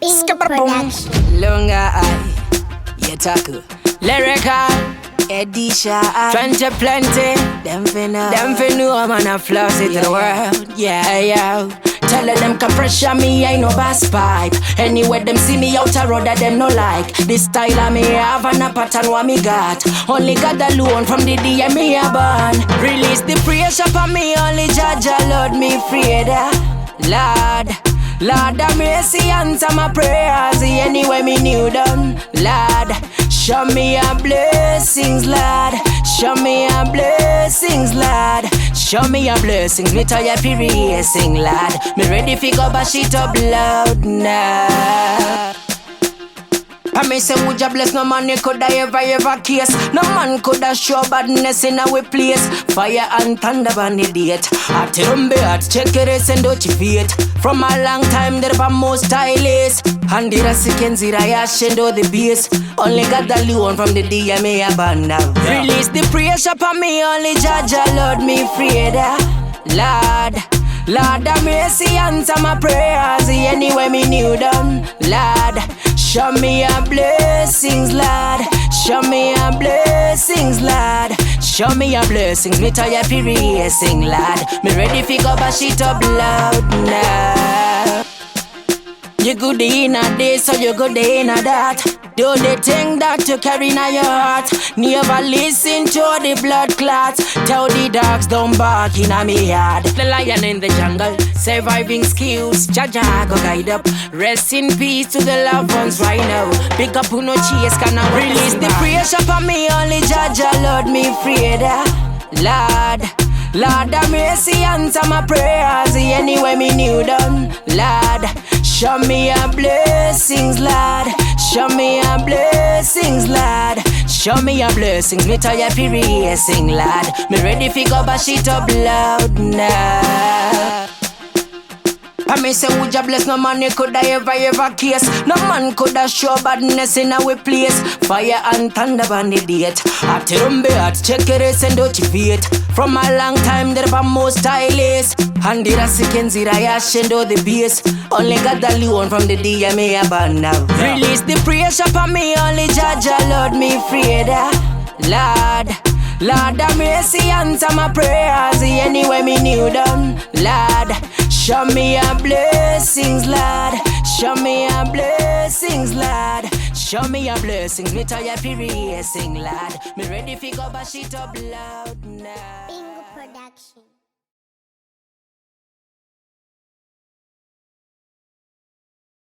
Bingu production. Lunga, Yetaku, lyrical, Edisha, 20 plenty. Them finna, I'm gonna floss it to the world. Yeah. Tell them can pressure me, I no bass pipe. Anyway, them see me out a road that them no like. This style of me have and a pattern what me got. Only God alone from the day me a born. Release the praise upon me, only Jaja Lord me afraid. Lord have mercy, answer my prayers. Anyway me new done, Lord. Show me your blessings, Lord. Show me your blessings, Lord. Show me your blessings. Me tired fi racing, Lord. Me ready fi go bash it up loud now. I me say would ya bless no man you coulda ever case. No man coulda show badness in our place. Fire and thunder on the date. I tell them Beatz, check it and send out your feet. From a long time there are most stylists. And the Rasiken zira yash and all the bass. Only got the alone from the day me a band now. Release the praise upon me, only Jaja Lord me afraid. Lord have mercy, answer my prayers. Anyway me new done, Lord. Show me your blessings, Lord. Show me your blessings, Lord. Show me your blessings. Me tired fi racing, Lord. Me ready fi go bash it up loud now. You good in a day, so you good in a that. Do the thing that you carry in your heart. Never listen to the blood clots. Tell the dogs don't bark in a me yard. The lion in the jungle, surviving skills. Jaja go guide up. Rest in peace to the loved ones right now. Pick up who no chase can I release the praise upon me. Only Jaja Lord me afraid. Lord have mercy, answer my prayers. Anyway me new done, Lord. Show me your blessings, Lord. Show me your blessings, Lord. Show me your blessings. Me tired fi racing, Lord. Me ready fi go bash it up loud now. I me say would ya bless no man you coulda ever case. No man coulda show badness in our place. Fire and thunder on the date. I tell them Beatz, check it and send out your feet. From a long time there are most stylists. And the Rasiken zira yash and all the bass. Only got the alone from the day me a band now. Release the praise upon me, only Jaja Lord me afraid. Lord have mercy, answer my prayers. Anyway me new done, Lord. Show me your blessings, Lord. Show me your blessings, Lord. Show me your blessings. Me tired fi racing, Lord. Me ready fi go bash it up loud now. Bingu production.